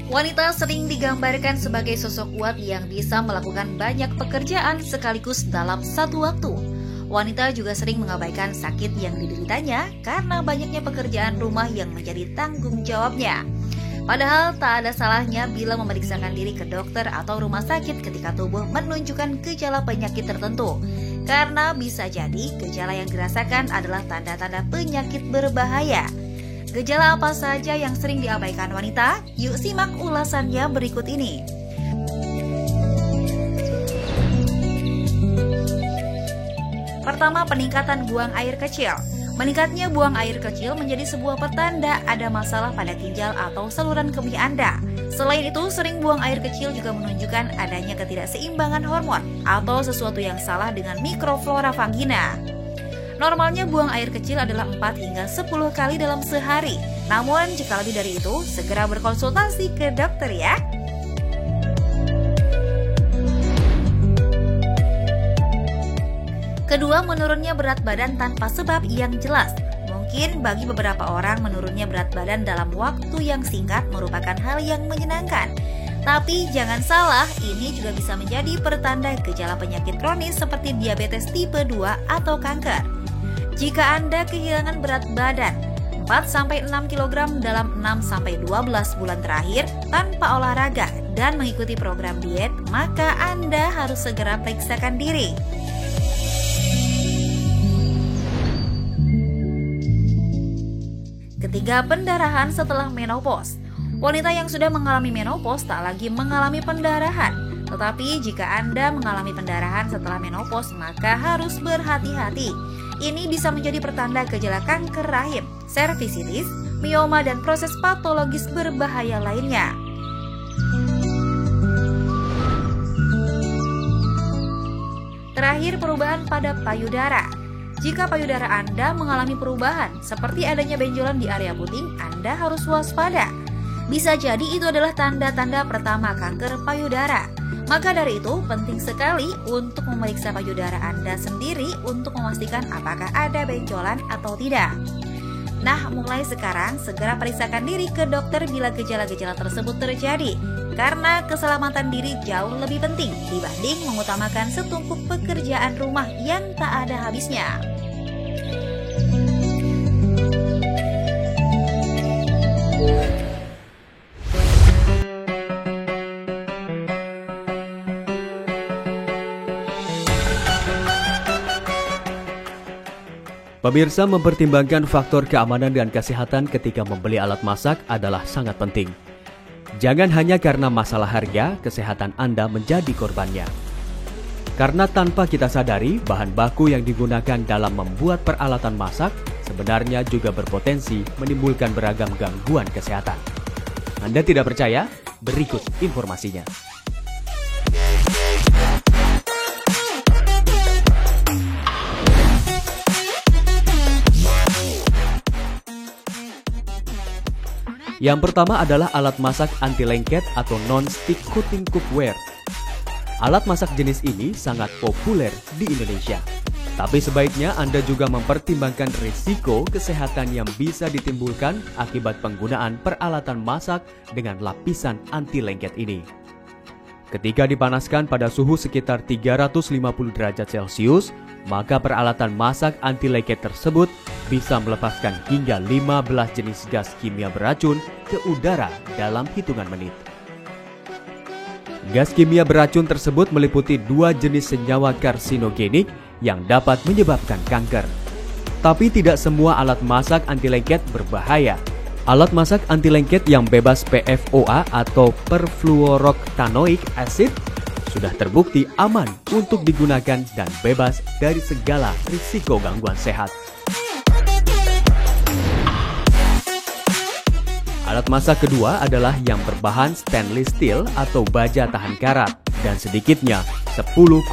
Wanita sering digambarkan sebagai sosok kuat yang bisa melakukan banyak pekerjaan sekaligus dalam satu waktu. Wanita juga sering mengabaikan sakit yang dideritanya karena banyaknya pekerjaan rumah yang menjadi tanggung jawabnya. Padahal tak ada salahnya bila memeriksakan diri ke dokter atau rumah sakit ketika tubuh menunjukkan gejala penyakit tertentu. Karena bisa jadi gejala yang dirasakan adalah tanda-tanda penyakit berbahaya. Gejala apa saja yang sering diabaikan wanita? Yuk simak ulasannya berikut ini. Pertama, peningkatan buang air kecil. Meningkatnya buang air kecil menjadi sebuah pertanda ada masalah pada ginjal atau saluran kemih Anda. Selain itu, sering buang air kecil juga menunjukkan adanya ketidakseimbangan hormon atau sesuatu yang salah dengan mikroflora vagina. Normalnya buang air kecil adalah 4 hingga 10 kali dalam sehari. Namun jika lebih dari itu, segera berkonsultasi ke dokter ya. Kedua, menurunnya berat badan tanpa sebab yang jelas. Mungkin bagi beberapa orang menurunnya berat badan dalam waktu yang singkat merupakan hal yang menyenangkan. Tapi jangan salah, ini juga bisa menjadi pertanda gejala penyakit kronis seperti diabetes tipe 2 atau kanker. Jika Anda kehilangan berat badan 4-6 kg dalam 6-12 bulan terakhir tanpa olahraga dan mengikuti program diet, maka Anda harus segera periksakan diri. Ketiga, pendarahan setelah menopause. Wanita yang sudah mengalami menopause tak lagi mengalami pendarahan. Tetapi jika Anda mengalami pendarahan setelah menopause, maka harus berhati-hati. Ini bisa menjadi pertanda gejala kanker rahim, servisitis, mioma, dan proses patologis berbahaya lainnya. Terakhir, perubahan pada payudara. Jika payudara Anda mengalami perubahan, seperti adanya benjolan di area puting, Anda harus waspada. Bisa jadi itu adalah tanda-tanda pertama kanker payudara. Maka dari itu, penting sekali untuk memeriksa payudara Anda sendiri untuk memastikan apakah ada benjolan atau tidak. Nah, mulai sekarang segera periksakan diri ke dokter bila gejala-gejala tersebut terjadi. Karena keselamatan diri jauh lebih penting dibanding mengutamakan setumpuk pekerjaan rumah yang tak ada habisnya. Pemirsa, mempertimbangkan faktor keamanan dan kesehatan ketika membeli alat masak adalah sangat penting. Jangan hanya karena masalah harga, kesehatan Anda menjadi korbannya. Karena tanpa kita sadari, bahan baku yang digunakan dalam membuat peralatan masak sebenarnya juga berpotensi menimbulkan beragam gangguan kesehatan. Anda tidak percaya? Berikut informasinya. Yang pertama adalah alat masak anti lengket atau non-stick cooking cookware. Alat masak jenis ini sangat populer di Indonesia. Tapi sebaiknya Anda juga mempertimbangkan risiko kesehatan yang bisa ditimbulkan akibat penggunaan peralatan masak dengan lapisan anti lengket ini. Ketika dipanaskan pada suhu sekitar 350 derajat Celcius, maka peralatan masak anti lengket tersebut bisa melepaskan hingga 15 jenis gas kimia beracun ke udara dalam hitungan menit. Gas kimia beracun tersebut meliputi 2 jenis senyawa karsinogenik yang dapat menyebabkan kanker. Tapi tidak semua alat masak anti lengket berbahaya. Alat masak anti lengket yang bebas PFOA atau perfluorooctanoic acid sudah terbukti aman untuk digunakan dan bebas dari segala risiko gangguan sehat. Alat masak kedua adalah yang berbahan stainless steel atau baja tahan karat dan sedikitnya 10,5%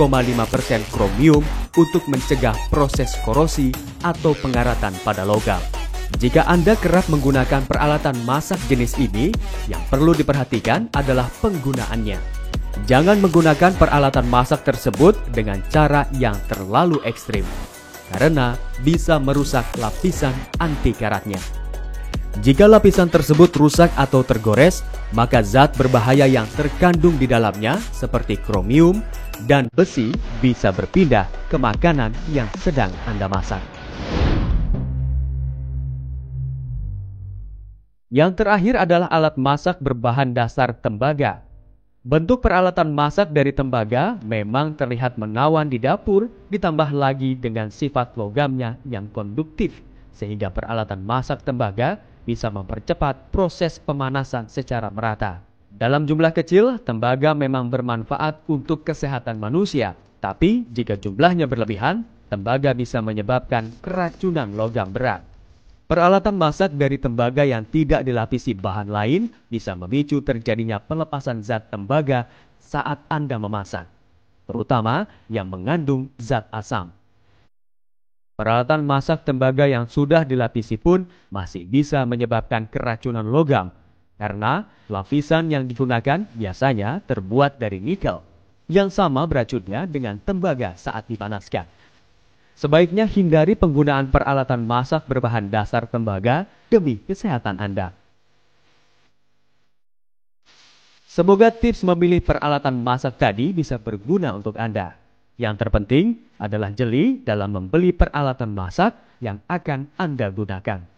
kromium untuk mencegah proses korosi atau pengaratan pada logam. Jika Anda kerap menggunakan peralatan masak jenis ini, yang perlu diperhatikan adalah penggunaannya. Jangan menggunakan peralatan masak tersebut dengan cara yang terlalu ekstrim, karena bisa merusak lapisan anti karatnya. Jika lapisan tersebut rusak atau tergores, maka zat berbahaya yang terkandung di dalamnya seperti kromium dan besi bisa berpindah ke makanan yang sedang Anda masak. Yang terakhir adalah alat masak berbahan dasar tembaga. Bentuk peralatan masak dari tembaga memang terlihat menawan di dapur, ditambah lagi dengan sifat logamnya yang konduktif, sehingga peralatan masak tembaga bisa mempercepat proses pemanasan secara merata. Dalam jumlah kecil, tembaga memang bermanfaat untuk kesehatan manusia, tapi jika jumlahnya berlebihan, tembaga bisa menyebabkan keracunan logam berat. Peralatan masak dari tembaga yang tidak dilapisi bahan lain bisa memicu terjadinya pelepasan zat tembaga saat Anda memasak, terutama yang mengandung zat asam. Peralatan masak tembaga yang sudah dilapisi pun masih bisa menyebabkan keracunan logam, karena lapisan yang digunakan biasanya terbuat dari nikel, yang sama beracunnya dengan tembaga saat dipanaskan. Sebaiknya hindari penggunaan peralatan masak berbahan dasar tembaga demi kesehatan Anda. Semoga tips memilih peralatan masak tadi bisa berguna untuk Anda. Yang terpenting adalah jeli dalam membeli peralatan masak yang akan Anda gunakan.